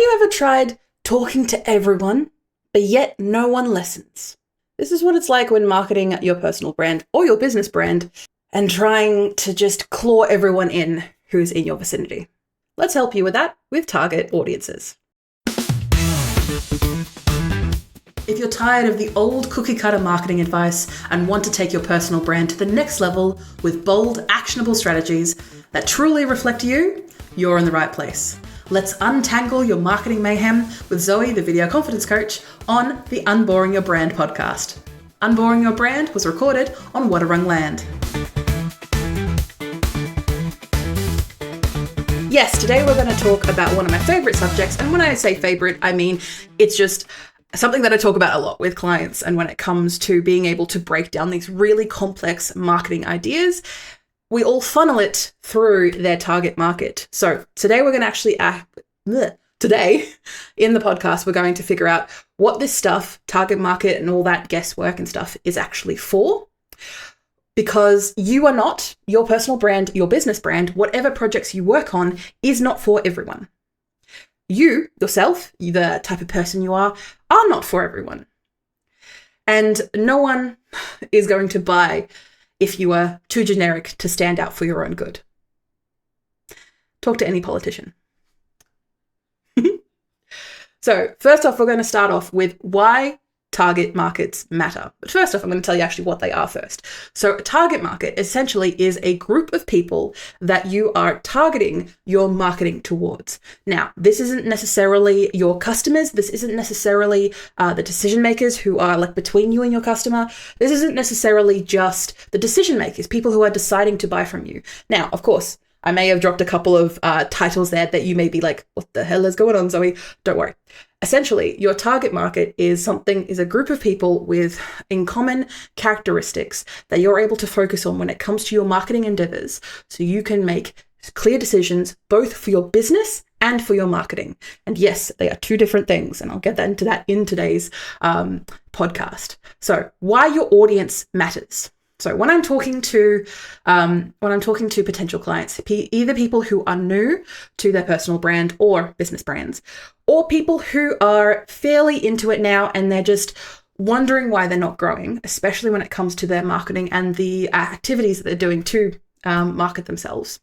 you ever tried talking to everyone, but yet no one listens? This is what it's like when marketing your personal brand or your business brand and trying to just claw everyone in who's in your vicinity. Let's help you with that with target audiences. If you're tired of the old cookie-cutter marketing advice and want to take your personal brand to the next level with bold, actionable strategies that truly reflect you, you're in the right place. Let's untangle your marketing mayhem with Zoe, the video confidence coach, on the Unboring Your Brand podcast. Unboring Your Brand was recorded on Wadawurrung land. Yes, today we're going to talk about one of my favorite subjects. And when I say favorite, I mean it's just something that I talk about a lot with clients. And when it comes to being able to break down these really complex marketing ideas, we all funnel it through their target market. So today we're going to actually, today in the podcast, we're going to figure out what this stuff, target market and all that guesswork and stuff is actually for. Because you are not, your personal brand, your business brand, whatever projects you work on is not for everyone. You, yourself, the type of person you are not for everyone. And no one is going to buy if you are too generic to stand out for your own good. Talk to any politician. So first off, we're going to start off with why target markets matter. But first off, I'm going to tell you actually what they are first. So a target market essentially is a group of people that you are targeting your marketing towards. Now, this isn't necessarily your customers. This isn't necessarily the decision makers who are like between you and your customer. This isn't necessarily just the decision makers, people who are deciding to buy from you. Now, of course, I may have dropped a couple of titles there that you may be like, what the hell is going on, Zoe? Don't worry. Essentially, your target market is a group of people with in common characteristics that you're able to focus on when it comes to your marketing endeavors, so you can make clear decisions both for your business and for your marketing. And yes, they are two different things, and I'll get into that in today's podcast. So why your audience matters. So when I'm talking to potential clients, either people who are new to their personal brand or business brands, or people who are fairly into it now and they're just wondering why they're not growing, especially when it comes to their marketing and the activities that they're doing to market themselves.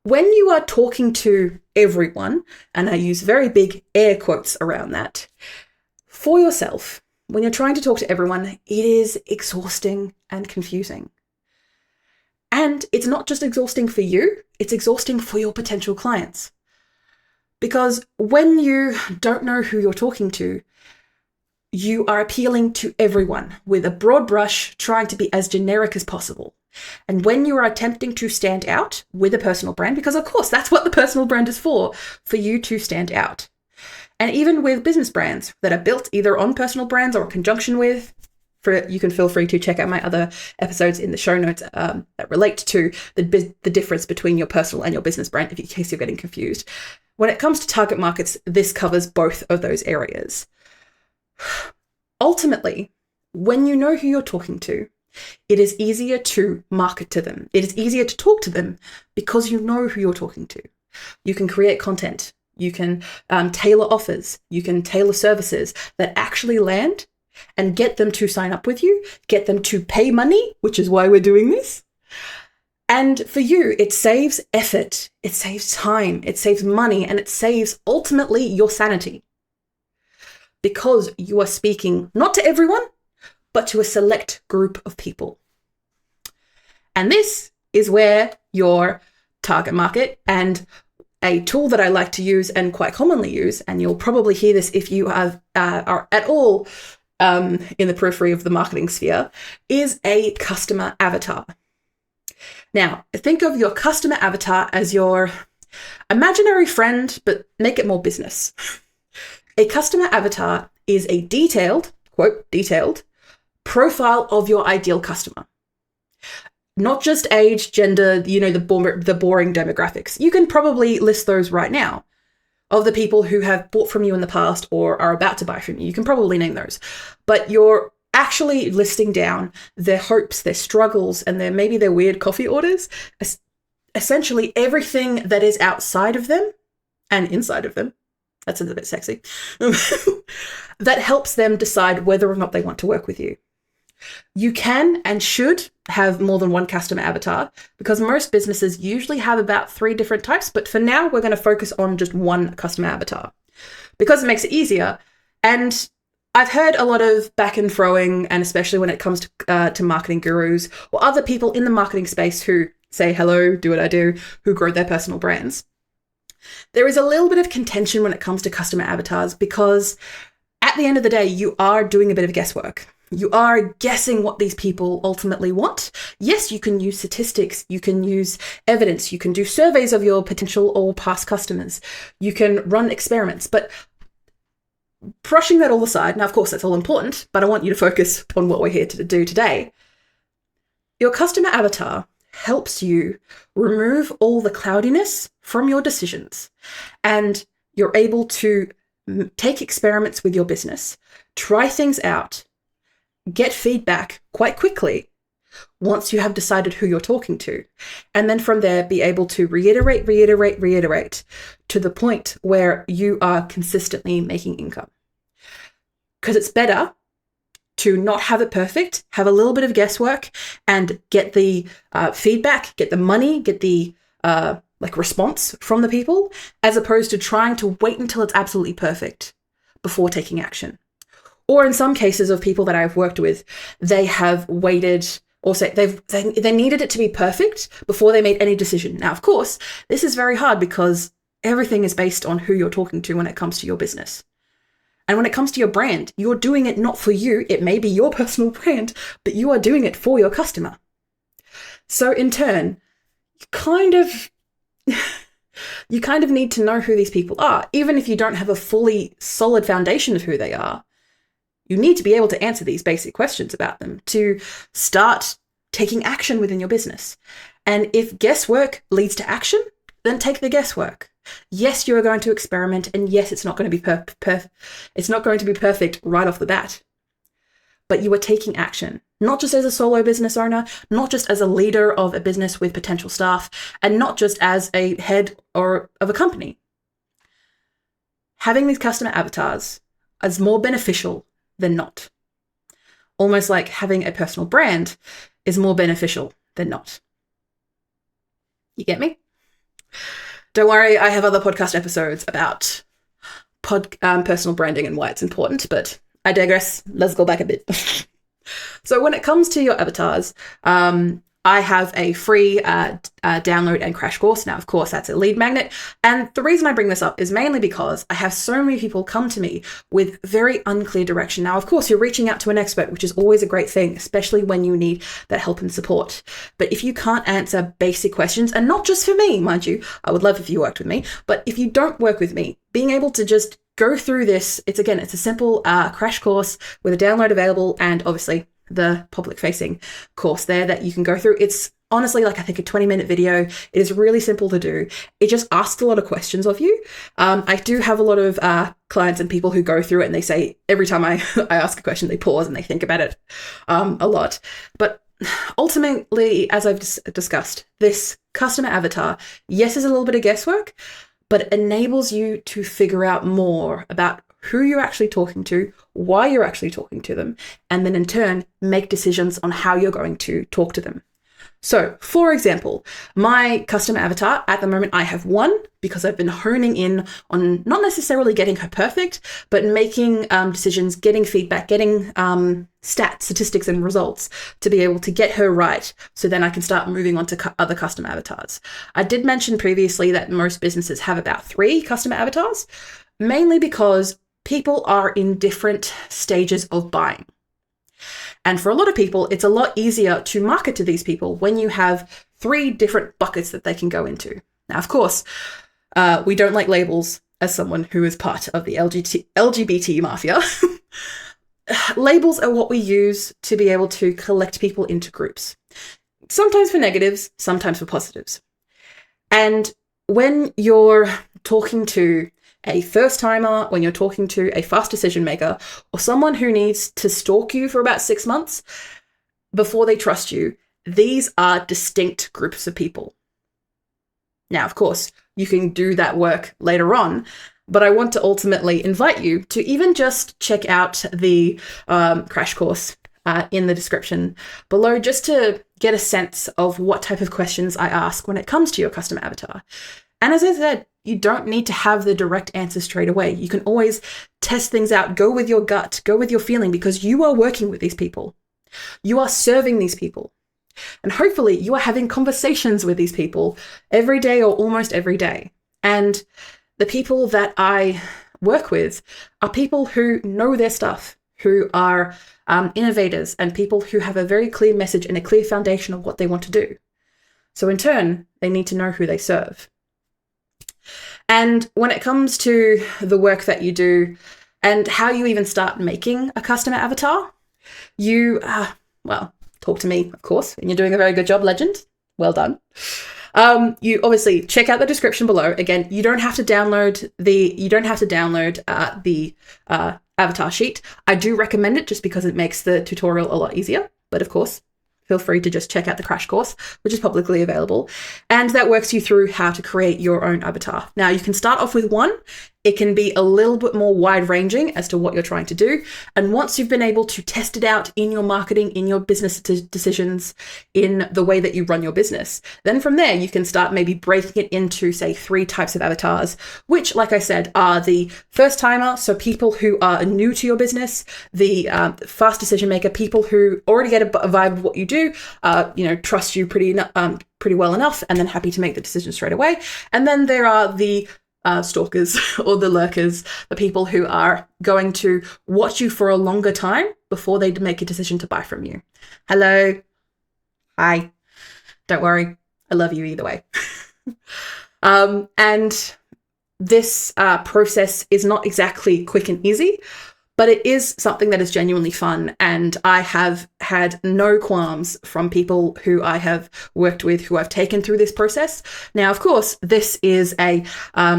When you are talking to everyone, and I use very big air quotes around that, for yourself, when you're trying to talk to everyone, it is exhausting and confusing. And it's not just exhausting for you, it's exhausting for your potential clients. Because when you don't know who you're talking to, you are appealing to everyone with a broad brush, trying to be as generic as possible. And when you are attempting to stand out with a personal brand, because of course that's what the personal brand is for you to stand out. And even with business brands that are built either on personal brands or in conjunction with, you can feel free to check out my other episodes in the show notes that relate to the difference between your personal and your business brand, in case you're getting confused. When it comes to target markets, this covers both of those areas. Ultimately, when you know who you're talking to, it is easier to market to them. It is easier to talk to them because you know who you're talking to. You can create content. You can tailor offers. You can tailor services that actually land and get them to sign up with you, get them to pay money, which is why we're doing this. And for you, it saves effort, it saves time, it saves money, and it saves ultimately your sanity. Because you are speaking not to everyone, but to a select group of people. And this is where your target market and a tool that I like to use and quite commonly use, and you'll probably hear this if you are at all in the periphery of the marketing sphere, is a customer avatar. Now, think of your customer avatar as your imaginary friend, but make it more business. A customer avatar is a detailed, quote, detailed profile of your ideal customer. Not just age, gender, the boring demographics. You can probably list those right now of the people who have bought from you in the past or are about to buy from you. You can probably name those. But you're actually listing down their hopes, their struggles, and maybe their weird coffee orders. Essentially everything that is outside of them and inside of them That sounds a bit sexy. That helps them decide whether or not they want to work with you. You can and should have more than one customer avatar because most businesses usually have about 3 different types, but for now we're going to focus on just one customer avatar because it makes it easier. And I've heard a lot of back and throwing, and especially when it comes to marketing gurus or other people in the marketing space who say, hello, do what I do, who grow their personal brands. There is a little bit of contention when it comes to customer avatars because at the end of the day, you are doing a bit of guesswork. You are guessing what these people ultimately want. Yes, you can use statistics, you can use evidence, you can do surveys of your potential or past customers, you can run experiments, but brushing that all aside, now of course that's all important, but I want you to focus on what we're here to do today. Your customer avatar helps you remove all the cloudiness from your decisions, and you're able to take experiments with your business, try things out, get feedback quite quickly once you have decided who you're talking to. And then from there, be able to reiterate to the point where you are consistently making income. Because it's better to not have it perfect, have a little bit of guesswork and get the feedback, get the money, get the response from the people, as opposed to trying to wait until it's absolutely perfect before taking action. Or in some cases of people that I've worked with, they have waited or say they needed it to be perfect before they made any decision. Now, of course, this is very hard because everything is based on who you're talking to when it comes to your business. And when it comes to your brand, you're doing it not for you. It may be your personal brand, but you are doing it for your customer. So in turn, you kind of need to know who these people are. Even if you don't have a fully solid foundation of who they are, you need to be able to answer these basic questions about them to start taking action within your business. And if guesswork leads to action, then take the guesswork. Yes, you are going to experiment, and yes, it's not going to be it's not going to be perfect right off the bat. But you are taking action, not just as a solo business owner, not just as a leader of a business with potential staff, and not just as a head or of a company. Having these customer avatars is more beneficial than not. Almost like having a personal brand is more beneficial than not. You get me? Don't worry, I have other podcast episodes about personal branding and why it's important, but I digress. Let's go back a bit. So when it comes to your avatars, I have a free download and crash course. Now, of course, that's a lead magnet. And the reason I bring this up is mainly because I have so many people come to me with very unclear direction. Now, of course, you're reaching out to an expert, which is always a great thing, especially when you need that help and support. But if you can't answer basic questions, and not just for me, mind you, I would love if you worked with me, but if you don't work with me, being able to just go through this, it's a simple crash course with a download available, and obviously the public facing course there that you can go through. It's honestly I think a 20-minute video. It is really simple to do. It just asks a lot of questions of you. I do have a lot of clients and people who go through it and they say every time I ask a question, they pause and they think about it a lot. But ultimately, as I've discussed, this customer avatar, yes, is a little bit of guesswork, but it enables you to figure out more about who you're actually talking to, why you're actually talking to them, and then in turn, make decisions on how you're going to talk to them. So, for example, my customer avatar, at the moment, I have one because I've been honing in on not necessarily getting her perfect, but making decisions, getting feedback, getting statistics and results to be able to get her right. So then I can start moving on to other custom avatars. I did mention previously that most businesses have about 3 customer avatars, mainly because people are in different stages of buying. And for a lot of people, it's a lot easier to market to these people when you have 3 different buckets that they can go into. Now, of course, we don't like labels as someone who is part of the LGBT mafia. Labels are what we use to be able to collect people into groups, sometimes for negatives, sometimes for positives. And when you're talking to a first timer, when you're talking to a fast decision maker, or someone who needs to stalk you for about 6 months before they trust you, these are distinct groups of people. Now, of course, you can do that work later on, But I want to ultimately invite you to even just check out the crash course in the description below, just to get a sense of what type of questions I ask when it comes to your customer avatar. And as I said, you don't need to have the direct answer straight away. You can always test things out, go with your gut, go with your feeling, because you are working with these people. You are serving these people. And hopefully you are having conversations with these people every day or almost every day. And the people that I work with are people who know their stuff, who are innovators, and people who have a very clear message and a clear foundation of what they want to do. So in turn, they need to know who they serve. And when it comes to the work that you do and how you even start making a customer avatar, you, talk to me, of course, and you're doing a very good job, legend. Well done. You obviously check out the description below. Again, you don't have to download the avatar sheet. I do recommend it just because it makes the tutorial a lot easier. But of course, feel free to just check out the crash course, which is publicly available. And that works you through how to create your own avatar. Now, you can start off with one. It can be a little bit more wide-ranging as to what you're trying to do. And once you've been able to test it out in your marketing, in your business decisions, in the way that you run your business, then from there, you can start maybe breaking it into, say, 3 types of avatars, which, like I said, are the first timer, so people who are new to your business, the fast decision maker, people who already get a vibe of what you do, trust you pretty well enough, and then happy to make the decision straight away. And then there are the stalkers or the lurkers, the people who are going to watch you for a longer time before they make a decision to buy from you. Hello. Hi. Don't worry. I love you either way. And this process is not exactly quick and easy, but it is something that is genuinely fun. And I have had no qualms from people who I have worked with who I've taken through this process. Now, of course, this is a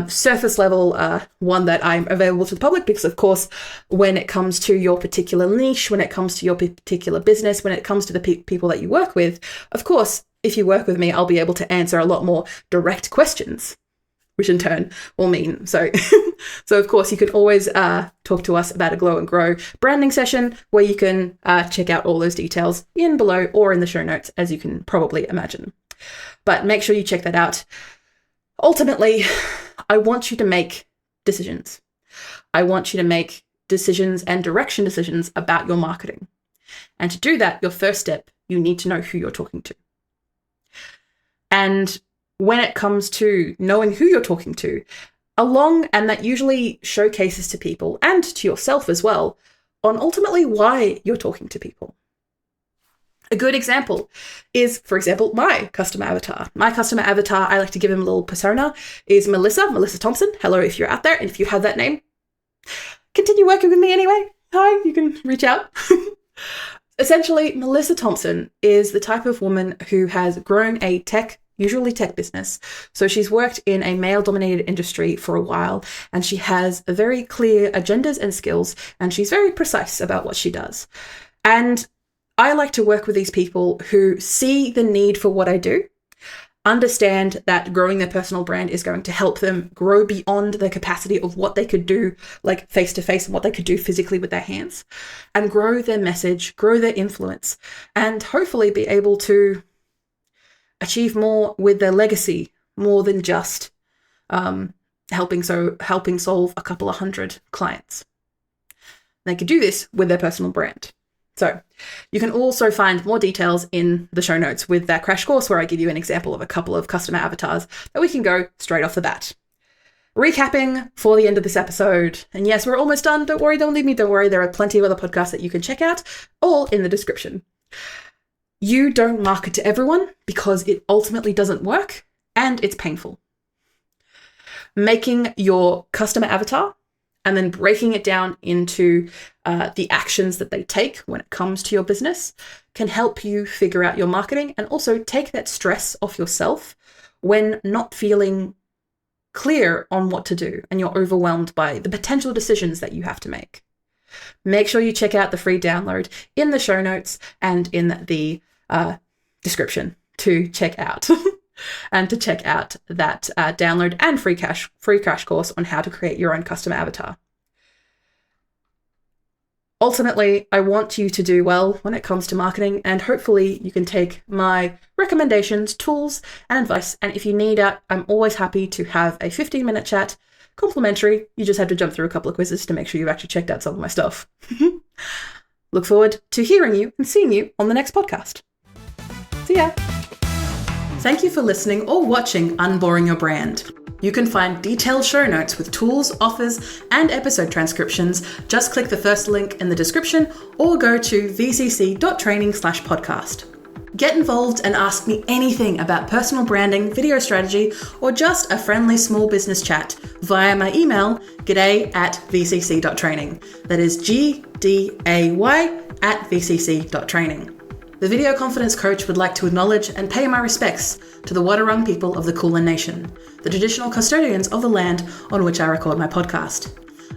surface level one that I'm available to the public because, of course, when it comes to your particular niche, when it comes to your particular business, when it comes to the people that you work with, of course, if you work with me, I'll be able to answer a lot more direct questions, which in turn will mean so of course you can always talk to us about a Glow and Grow branding session where you can check out all those details in below or in the show notes, as you can probably imagine. But make sure you check that out. Ultimately, I want you to make decisions. I want you to make decisions and direction decisions about your marketing. And to do that, your first step, you need to know who you're talking to. And when it comes to knowing who you're talking to, and that usually showcases to people and to yourself as well on ultimately why you're talking to people. A good example is, for example, my customer avatar. My customer avatar, I like to give him a little persona, is Melissa Thompson. Hello, if you're out there, and if you have that name, continue working with me anyway. Hi, you can reach out. Essentially, Melissa Thompson is the type of woman who has grown a usually tech business. So she's worked in a male-dominated industry for a while, and she has a very clear agendas and skills, and she's very precise about what she does. And I like to work with these people who see the need for what I do, understand that growing their personal brand is going to help them grow beyond the capacity of what they could do, like face-to-face, and what they could do physically with their hands, and grow their message, grow their influence, and hopefully be able to achieve more with their legacy, more than just helping solve a couple of 100 clients. They could do this with their personal brand. So you can also find more details in the show notes with that crash course where I give you an example of a couple of customer avatars that we can go straight off the bat. Recapping for the end of this episode, and yes, we're almost done. Don't worry, don't leave me. Don't worry. There are plenty of other podcasts that you can check out, all in the description. You don't market to everyone because it ultimately doesn't work and it's painful. Making your customer avatar and then breaking it down into the actions that they take when it comes to your business can help you figure out your marketing and also take that stress off yourself when not feeling clear on what to do and you're overwhelmed by the potential decisions that you have to make. Make sure you check out the free download in the show notes and in the description to check out. and to check out that download and free crash course on how to create your own custom avatar. Ultimately, I want you to do well when it comes to marketing, and hopefully you can take my recommendations, tools, and advice. And if you need it, I'm always happy to have a 15-minute chat, complimentary. You just have to jump through a couple of quizzes to make sure you've actually checked out some of my stuff. Look forward to hearing you and seeing you on the next podcast. See ya. Thank you for listening or watching Unboring Your Brand. You can find detailed show notes with tools, offers, and episode transcriptions. Just click the first link in the description or go to vcc.training/podcast. Get involved and ask me anything about personal branding, video strategy, or just a friendly small business chat via my email, g'day@vcc.training. That is gday@vcc.training. The Video Confidence Coach would like to acknowledge and pay my respects to the Wadawurrung people of the Kulin Nation, the traditional custodians of the land on which I record my podcast.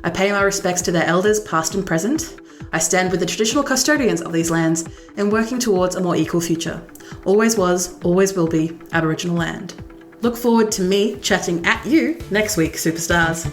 I pay my respects to their elders past and present. I stand with the traditional custodians of these lands in working towards a more equal future. Always was, always will be Aboriginal land. Look forward to me chatting at you next week, superstars.